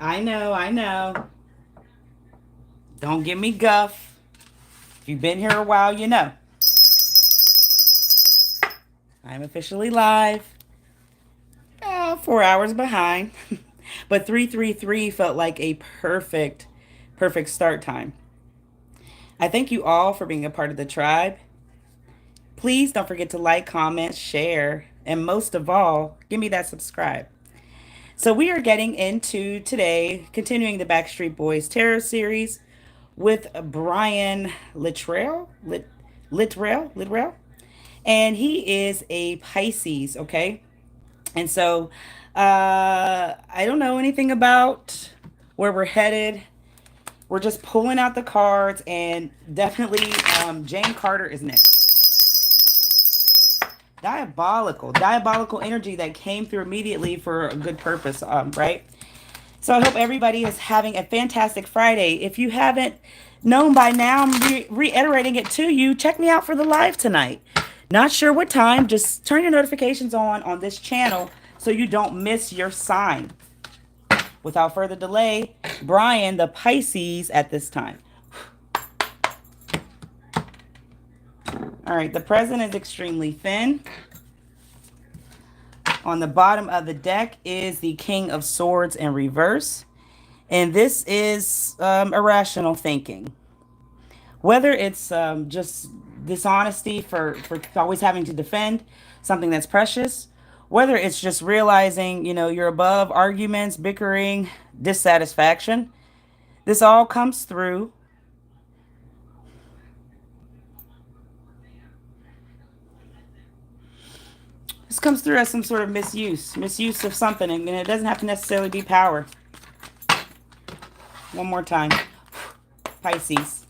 I know, I know. Don't give me guff. If you've been here a while, you know. I'm officially live. 4 hours behind. But 333 felt like a perfect start time. I thank you all for being a part of the tribe. Please don't forget to like, comment, share, and most of all, give me that subscribe. So we are getting into today, continuing the Backstreet Boys Tarot series with Brian Littrell, and he is a Pisces, okay? And so I don't know anything about where we're headed. We're just pulling out the cards, and definitely Jane Carter is next. Diabolical energy that came through immediately for a good purpose, right? So I hope everybody is having a fantastic Friday. If you haven't known by now, I'm reiterating it to you. Check me out for the live tonight. Not sure what time, just turn your notifications on this channel so you don't miss your sign. Without further delay, Brian, the Pisces, at this time. All right, the present is extremely thin. On the bottom of the deck is the King of Swords in reverse. And this is irrational thinking. Whether it's just dishonesty for always having to defend something that's precious, whether it's just realizing, you're above arguments, bickering, dissatisfaction, this all comes through. This comes through as some sort of misuse of something, and it doesn't have to necessarily be power. One more time. Pisces.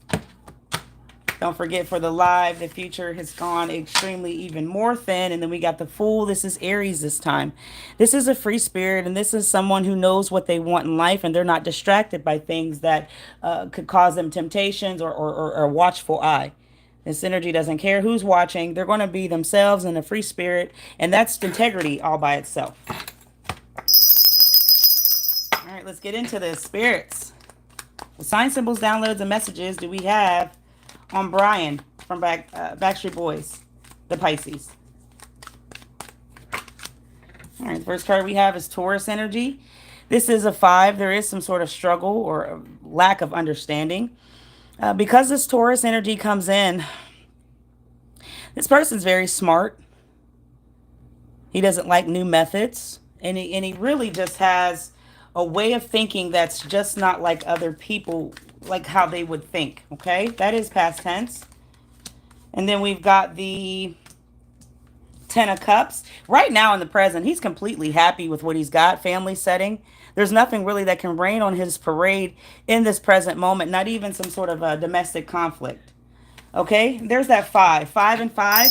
Don't forget, for the live, the future has gone extremely even more thin. And then we got the Fool. This is Aries this time. This is a free spirit, and this is someone who knows what they want in life, and they're not distracted by things that could cause them temptations or a watchful eye. This energy doesn't care who's watching. They're going to be themselves in a free spirit, and that's integrity all by itself. All right, let's get into this. Spirits. What sign symbols, downloads, and messages do we have on Brian from Backstreet Boys, the Pisces? All right, the first card we have is Taurus energy. This is a 5. There is some sort of struggle or lack of understanding. Because this Taurus energy comes in, this person's very smart. He doesn't like new methods. And he really just has a way of thinking that's just not like other people, like how they would think, okay? That is past tense. And then we've got the 10 of Cups. Right now in the present, he's completely happy with what he's got, family setting. There's nothing really that can rain on his parade in this present moment, not even some sort of a domestic conflict. Okay, there's that 5. 5 and 5.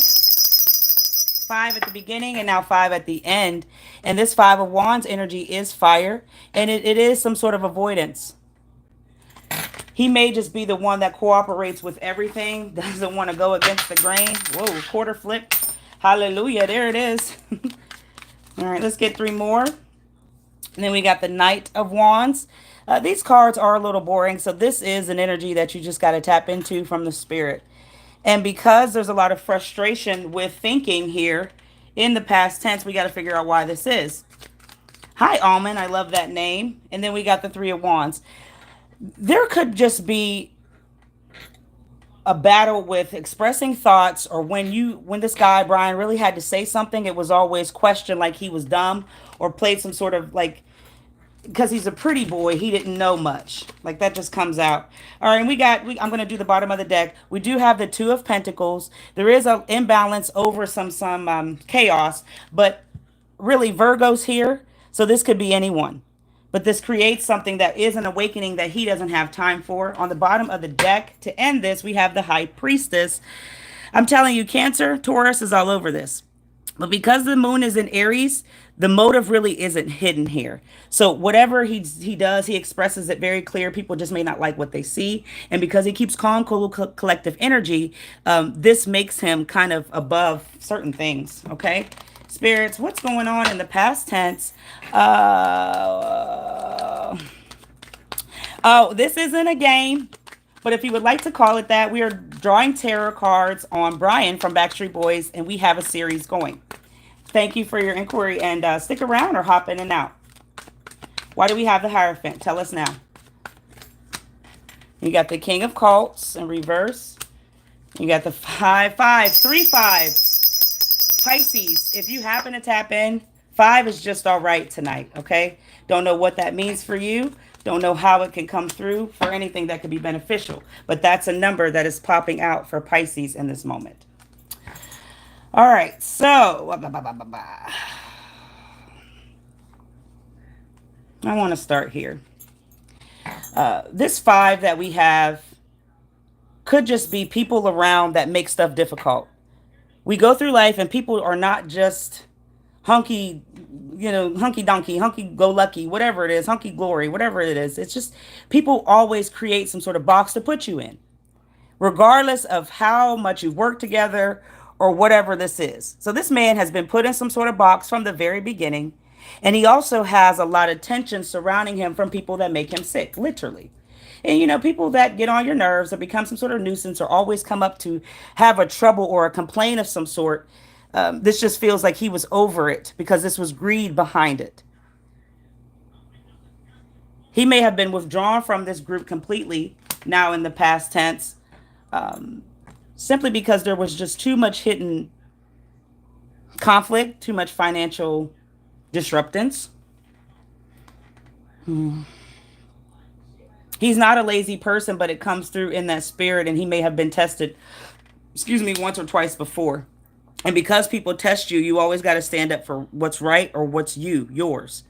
5 at the beginning and now 5 at the end. And this 5 of Wands energy is fire, and it is some sort of avoidance. He may just be the one that cooperates with everything, doesn't want to go against the grain. Whoa, quarter flip. Hallelujah, there it is. All right, let's get 3 more. And then we got the Knight of Wands. These cards are a little boring, so this is an energy that you just got to tap into from the spirit. And because there's a lot of frustration with thinking here in the past tense, we got to figure out why this is. Hi, Almond. I love that name. And then we got the 3 of Wands. There could just be a battle with expressing thoughts, or when this guy, Brian, really had to say something, it was always questioned like he was dumb or played some sort of like, because he's a pretty boy, he didn't know much. Like that just comes out. All right, and I'm going to do the bottom of the deck. We do have the 2 of Pentacles. There is an imbalance over some chaos, but really Virgo's here. So this could be anyone. But this creates something that is an awakening that he doesn't have time for. On the bottom of the deck, to end this, we have the High Priestess. I'm telling you, Cancer, Taurus is all over this. But because the moon is in Aries, the motive really isn't hidden here. So whatever he does, he expresses it very clear. People just may not like what they see. And because he keeps calm, cool, collective energy, this makes him kind of above certain things, okay? Spirits, what's going on in the past tense? Oh, this isn't a game, but if you would like to call it that, we are drawing tarot cards on Brian from Backstreet Boys, and we have a series going. Thank you for your inquiry, and stick around or hop in and out. Why do we have the Hierophant? Tell us now. You got the King of Cups in reverse. You got the 5, 5, 3 5s. Pisces, if you happen to tap in, 5 is just all right tonight, okay? Don't know what that means for you. Don't know how it can come through for anything that could be beneficial. But that's a number that is popping out for Pisces in this moment. All right, so I want to start here. This 5 that we have could just be people around that make stuff difficult. We go through life and people are not just hunky, hunky donkey, hunky go lucky, whatever it is, hunky glory, whatever it is. It's just people always create some sort of box to put you in, regardless of how much you've worked together or whatever this is. So this man has been put in some sort of box from the very beginning. And he also has a lot of tension surrounding him from people that make him sick, literally. And, people that get on your nerves or become some sort of nuisance or always come up to have a trouble or a complaint of some sort. This just feels like he was over it because this was greed behind it. He may have been withdrawn from this group completely now in the past tense, simply because there was just too much hidden conflict, too much financial disruptance. He's not a lazy person, but it comes through in that spirit, and he may have been tested, once or twice before. And because people test you, you always got to stand up for what's right or what's yours.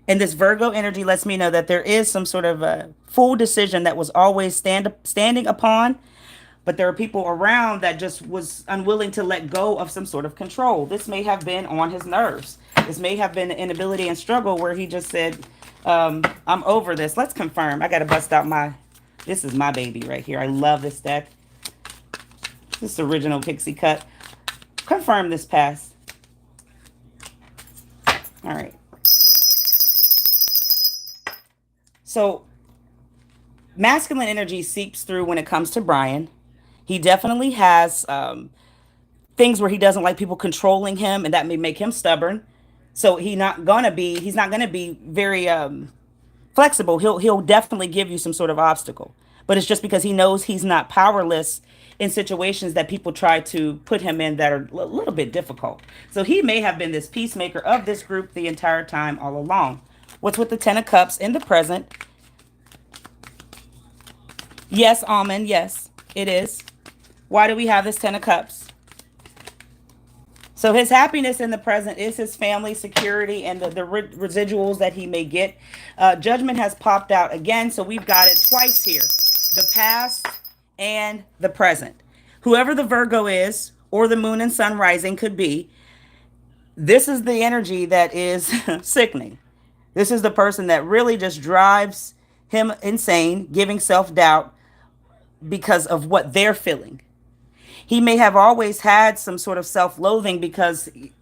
And this Virgo energy lets me know that there is some sort of a full decision that was always standing upon, but there are people around that just was unwilling to let go of some sort of control. This may have been on his nerves. This may have been an inability and struggle where he just said, I'm over this. Let's confirm. I got to bust out this is my baby right here. I love this deck. This is original pixie cut. Confirm this pass. All right. So masculine energy seeps through when it comes to Brian. He definitely has things where he doesn't like people controlling him, and that may make him stubborn. So he's not gonna be very flexible. He'll definitely give you some sort of obstacle, but it's just because he knows he's not powerless in situations that people try to put him in that are a little bit difficult. So he may have been this peacemaker of this group the entire time all along. What's with the 10 of Cups in the present? Yes, Almond. Yes, it is. Why do we have this 10 of Cups? So his happiness in the present is his family, security, and the residuals that he may get. Judgment has popped out again, so we've got it twice here. The past and the present. Whoever the Virgo is, or the moon and sun rising could be, this is the energy that is sickening. This is the person that really just drives him insane, giving self-doubt because of what they're feeling. He may have always had some sort of self-loathing because he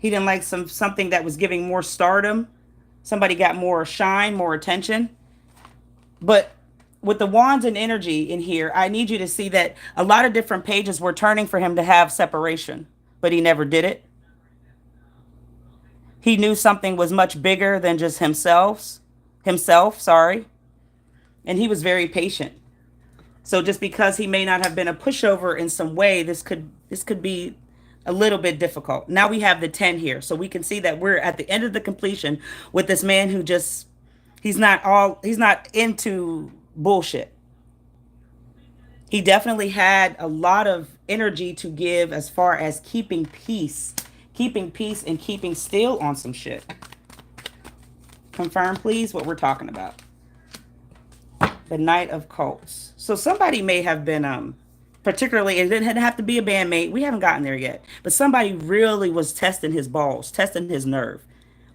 didn't like something that was giving more stardom. Somebody got more shine, more attention. But with the wands and energy in here, I need you to see that a lot of different pages were turning for him to have separation, but he never did it. He knew something was much bigger than just himself, and he was very patient. So just because he may not have been a pushover in some way, this could be a little bit difficult. Now we have the 10 here, so we can see that we're at the end of the completion with this man who just he's not into bullshit. He definitely had a lot of energy to give as far as keeping peace and keeping still on some shit. Confirm, please, what we're talking about. The Knight of Cups. So somebody may have been, particularly, it didn't have to be a bandmate. We haven't gotten there yet. But somebody really was testing his balls, testing his nerve.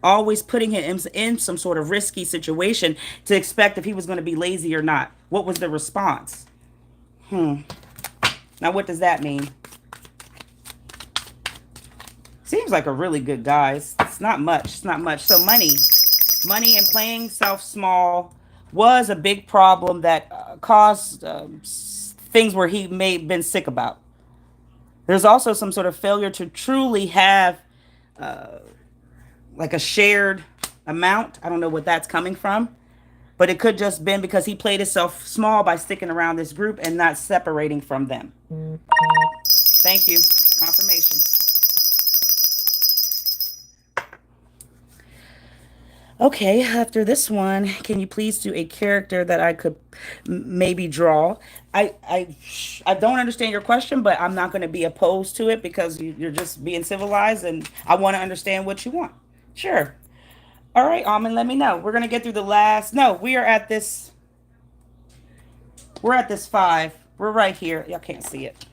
Always putting him in some sort of risky situation to expect if he was going to be lazy or not. What was the response? Now, what does that mean? Seems like a really good guy. It's not much. It's not much. So money. Money and playing self small was a big problem that caused things where he may have been sick about. There's also some sort of failure to truly have like a shared amount. I don't know what that's coming from, but it could just been because he played himself small by sticking around this group and not separating from them. Thank you. Confirmation. Okay, after this one, can you please do a character that I could maybe draw? I don't understand your question, but I'm not going to be opposed to it because you're just being civilized, and I want to understand what you want. Sure. All right, Almond, let me know. We're going to get through the last. No, we are at this. We're at this 5. We're right here. Y'all can't see it.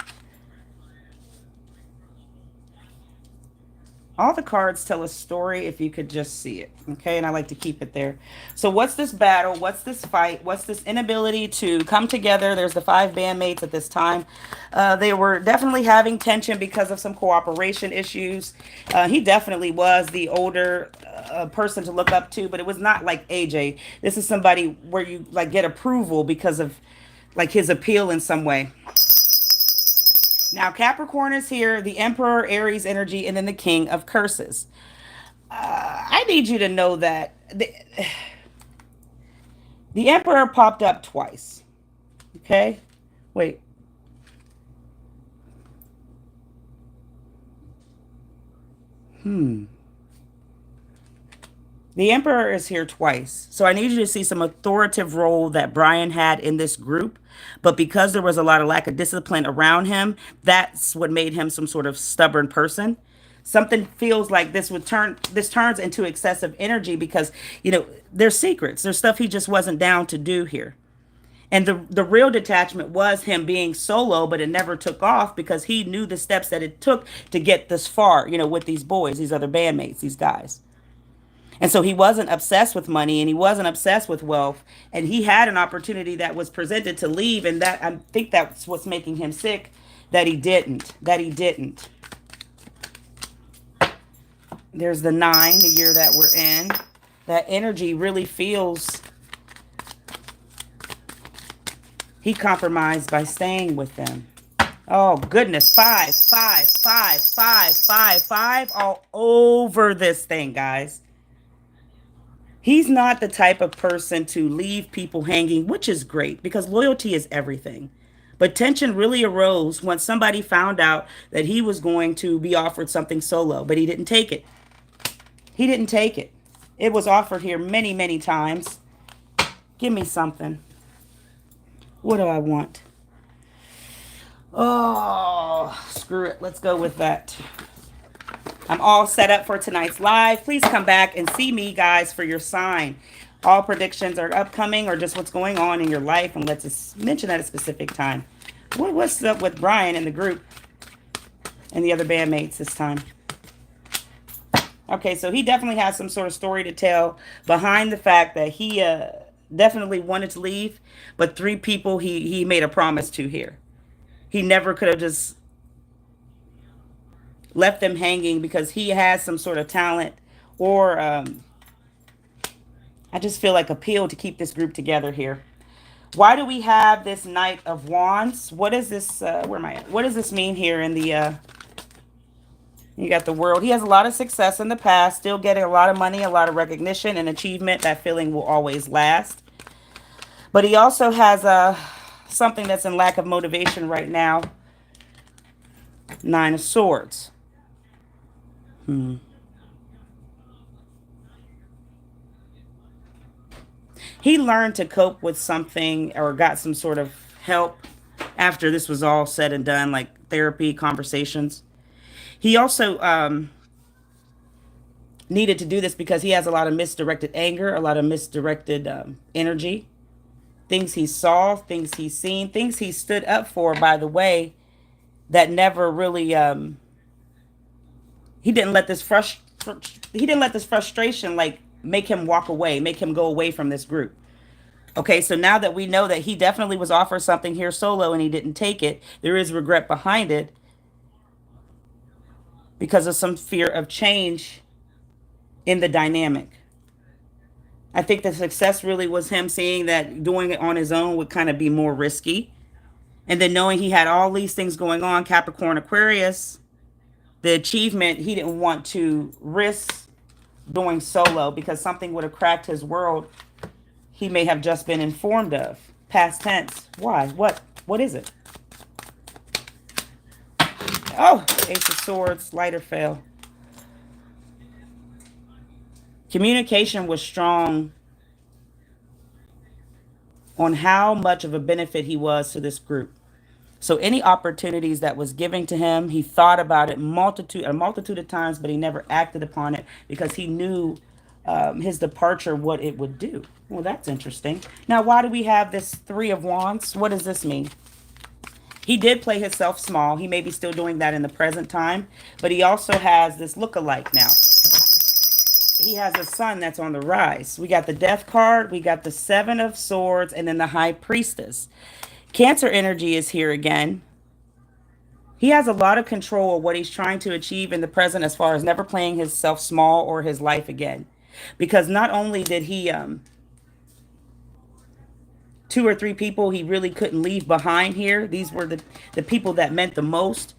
All the cards tell a story if you could just see it. Okay, and I like to keep it there. So what's this battle? What's this fight? What's this inability to come together? There's the 5 bandmates at this time. They were definitely having tension because of some cooperation issues. He definitely was the older person to look up to, but it was not like AJ. This is somebody where you like get approval because of like his appeal in some way. Now, Capricorn is here, the Emperor, Aries energy, and then the King of Curses. I need you to know that the Emperor popped up twice. Okay? Wait. The Emperor is here twice. So I need you to see some authoritative role that Brian had in this group. But because there was a lot of lack of discipline around him, that's what made him some sort of stubborn person. Something feels like this turns into excessive energy because, there's secrets. There's stuff he just wasn't down to do here. And the real detachment was him being solo, but it never took off because he knew the steps that it took to get this far, with these boys, these other bandmates, these guys. And so he wasn't obsessed with money and he wasn't obsessed with wealth. And he had an opportunity that was presented to leave. And that I think that's what's making him sick, that he didn't. That he didn't. There's the 9, the year that we're in. That energy really feels he compromised by staying with them. Oh, goodness. 5, 5, 5, 5, 5, 5 all over this thing, guys. He's not the type of person to leave people hanging, which is great because loyalty is everything. But tension really arose when somebody found out that he was going to be offered something solo, but he didn't take it. He didn't take it. It was offered here many, many times. Give me something. What do I want? Oh, screw it. Let's go with that. I'm all set up for tonight's live. Please come back and see me, guys, for your sign. All predictions are upcoming or just what's going on in your life, and let's mention at a specific time. What's up with Brian and the group and the other bandmates this time? Okay, so he definitely has some sort of story to tell behind the fact that he definitely wanted to leave, but 3 people he made a promise to here. He never could have just left them hanging because he has some sort of talent or I just feel like appeal to keep this group together here. Why do we have this Knight of Wands? What is this? Where am I at? What does this mean here in the you got the World. He has a lot of success in the past, still getting a lot of money, a lot of recognition and achievement. That feeling will always last. But he also has something that's in lack of motivation right now. 9 of Swords. He learned to cope with something or got some sort of help after this was all said and done, like therapy, conversations. He also needed to do this because he has a lot of misdirected anger, a lot of misdirected energy. Things he saw, things he's seen, things he stood up for, by the way, that never really he didn't let this frustration like make him walk away, make him go away from this group. Okay, so now that we know that he definitely was offered something here solo and he didn't take it, there is regret behind it because of some fear of change in the dynamic. I think the success really was him seeing that doing it on his own would kind of be more risky. And then knowing he had all these things going on, Capricorn, Aquarius, the achievement, he didn't want to risk going solo because something would have cracked his world he may have just been informed of. Past tense. Why? What? What is it? Oh, Ace of Swords, lighter fail. Communication was strong on how much of a benefit he was to this group. So any opportunities that was given to him, he thought about it a multitude of times, but he never acted upon it because he knew his departure, what it would do. Well, that's interesting. Now, why do we have this Three of Wands? What does this mean? He did play himself small. He may be still doing that in the present time, but he also has this look-alike now. He has a son that's on the rise. We got the Death card, we got the Seven of Swords, and then the High Priestess. Cancer energy is here again. He has a lot of control of what he's trying to achieve in the present as far as never playing himself small or his life again. Because not only did he two or three people he really couldn't leave behind here. These were the people that meant the most.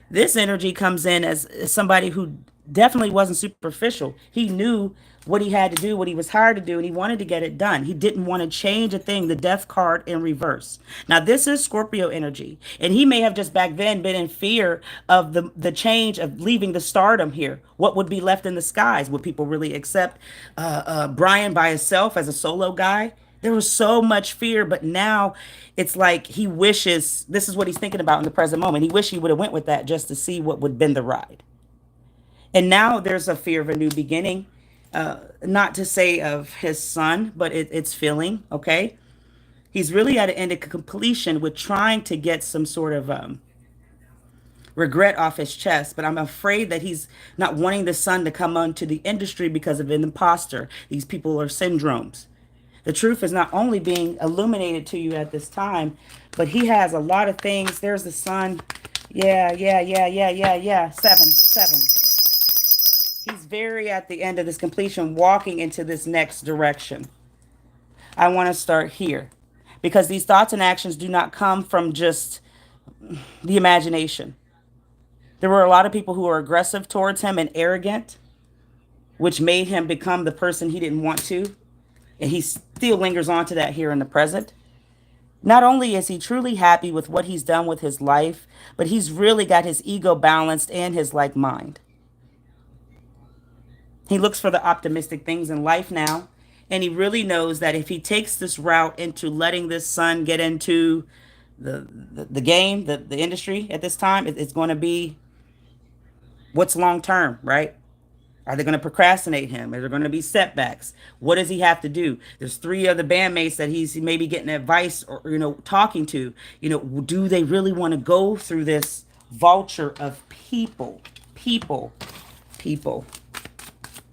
This energy comes in as somebody who definitely wasn't superficial. He knew what he had to do, what he was hired to do, and he wanted to get it done. He didn't want to change a thing. The Death card in reverse. Now, this is Scorpio energy, and he may have just back then been in fear of the change of leaving the stardom here. What would be left in the skies? Would people really accept Brian by himself as a solo guy? There was so much fear, but now it's like he wishes, this is what he's thinking about in the present moment. He wished he would have went with that just to see what would bend the ride. And now there's a fear of a new beginning. Not to say of his son, but it's feeling, okay? He's really at an end of completion with trying to get some sort of regret off his chest, but I'm afraid that he's not wanting the son to come onto the industry because of an imposter. These people are syndromes. The truth is not only being illuminated to you at this time, but he has a lot of things. There's the sun. Yeah. Seven. He's very at the end of this completion, walking into this next direction. I want to start here because these thoughts and actions do not come from just the imagination. There were a lot of people who were aggressive towards him and arrogant, which made him become the person he didn't want to. And he still lingers on to that here in the present. Not only is he truly happy with what he's done with his life, but he's really got his ego balanced and his like mind. He looks for the optimistic things in life now. And he really knows that if he takes this route into letting this son get into the game, the industry at this time, it's going to be what's long term, right? Are they going to procrastinate him? Are there going to be setbacks? What does he have to do? There's three other bandmates that he's maybe getting advice or, talking to. Do they really want to go through this vulture of people? People.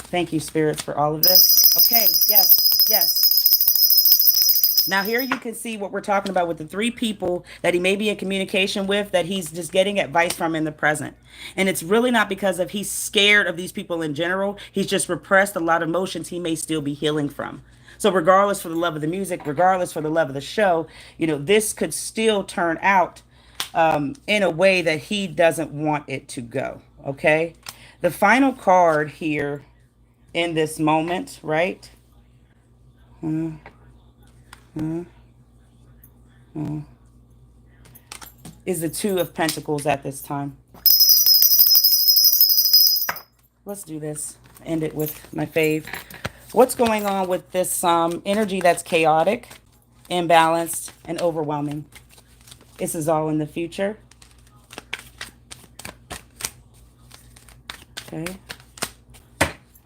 Thank you, spirits, for all of this. Okay, yes. Now here you can see what we're talking about with the three people that he may be in communication with that he's just getting advice from in the present. And it's really not because of he's scared of these people in general. He's just repressed a lot of emotions he may still be healing from. So regardless for the love of the music, regardless for the love of the show, this could still turn out in a way that he doesn't want it to go. Okay. The final card here in this moment, right? Is the Two of Pentacles at this time. Let's do this. End it with my fave. What's going on with this energy that's chaotic, imbalanced, and overwhelming? This is all in the future. Okay.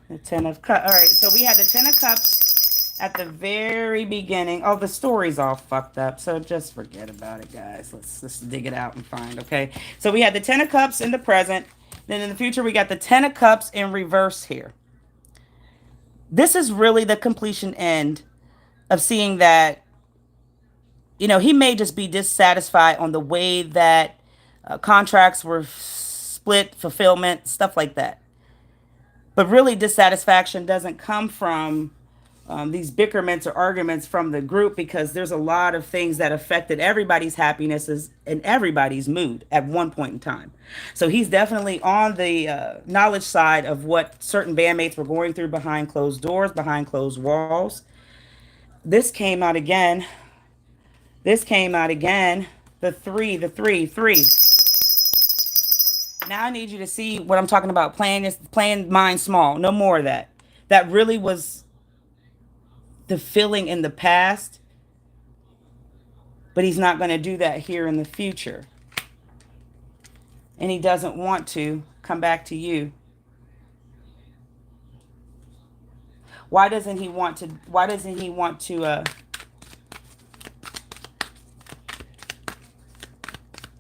The Ten of Cups. All right, so we had the Ten of Cups at the very beginning. Oh, the story's all fucked up, so just forget about it, guys. Let's dig it out and find, okay? So we had the Ten of Cups in the present. Then in the future, we got the Ten of Cups in reverse here. This is really the completion end of seeing that, he may just be dissatisfied on the way that contracts were split, fulfillment, stuff like that. But really, dissatisfaction doesn't come from these bickerments or arguments from the group, because there's a lot of things that affected everybody's happinesses and everybody's mood at one point in time. So he's definitely on the knowledge side of what certain bandmates were going through behind closed doors, behind closed walls. This came out again. This came out again. The three. Now I need you to see what I'm talking about. Playing mind small. No more of that. That really was the feeling in the past, but he's not going to do that here in the future. And he doesn't want to come back to you. Why doesn't he want to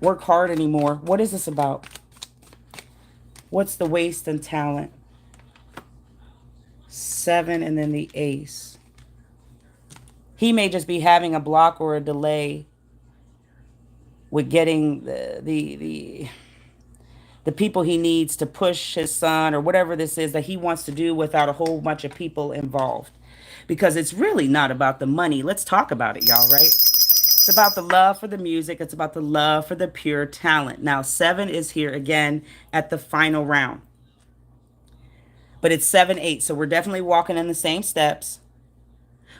work hard anymore? What is this about? What's the waste and talent? 7 and then the ace. He may just be having a block or a delay with getting the people he needs to push his son or whatever this is that he wants to do without a whole bunch of people involved. Because it's really not about the money. Let's talk about it, y'all, right? It's about the love for the music. It's about the love for the pure talent. Now, 7 is here again at the final round. But it's 7-8, so we're definitely walking in the same steps.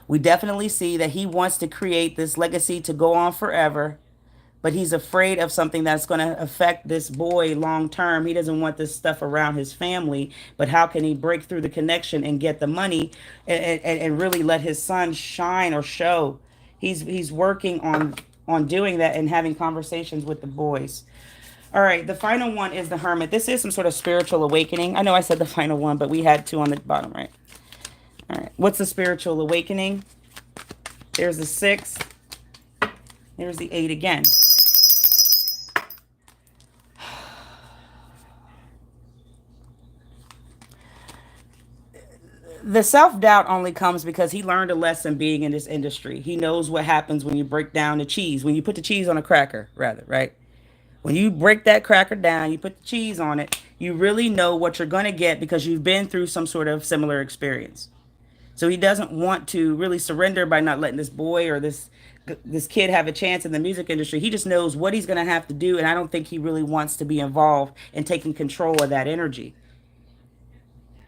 We definitely see that he wants to create this legacy to go on forever, but he's afraid of something that's going to affect this boy long term. He doesn't want this stuff around his family, but how can he break through the connection and get the money and really let his son shine or show? He's working on doing that and having conversations with the boys. All right, the final one is the Hermit. This is some sort of spiritual awakening. I know I said the final one, but we had 2 on the bottom, right? All right, what's the spiritual awakening? There's the 6. There's the 8 again. The self-doubt only comes because he learned a lesson being in this industry. He knows what happens when you break down the cheese, when you put the cheese on a cracker, rather, right? When you break that cracker down, you put the cheese on it, you really know what you're going to get because you've been through some sort of similar experience. So he doesn't want to really surrender by not letting this boy or this kid have a chance in the music industry. He just knows what he's going to have to do, and I don't think he really wants to be involved in taking control of that energy.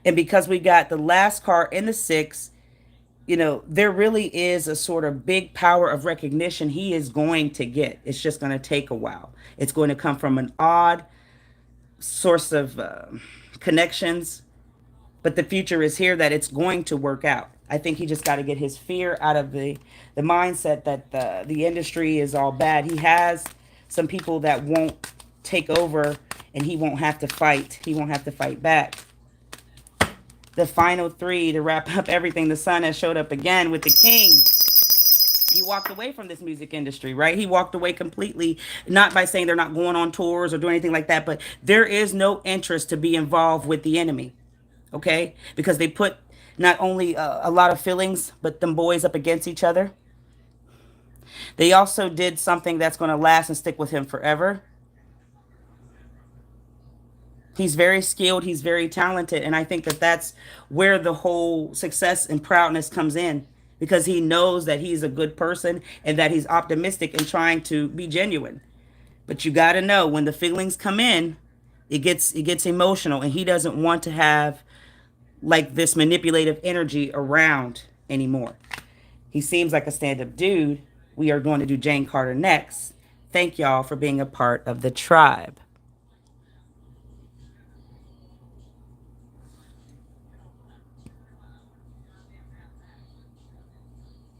And because we got the last card in the 6, you know, there really is a sort of big power of recognition he is going to get. It's just going to take a while. It's going to come from an odd source of connections, but the future is here that it's going to work out. I think he just got to get his fear out of the mindset that the industry is all bad. He has some people that won't take over, and he won't have to fight. He won't have to fight back. The final 3 to wrap up everything. The Sun has showed up again with the King. He walked away from this music industry, right? He walked away completely, not by saying they're not going on tours or doing anything like that, but there is no interest to be involved with the enemy, okay? Because they put not only a lot of feelings, but them boys up against each other. They also did something that's going to last and stick with him forever. He's very skilled. He's very talented. And I think that that's where the whole success and proudness comes in, because he knows that he's a good person and that he's optimistic and trying to be genuine. But you got to know when the feelings come in, it gets emotional, and he doesn't want to have like this manipulative energy around anymore. He seems like a stand-up dude. We are going to do Jane Carter next. Thank y'all for being a part of the tribe.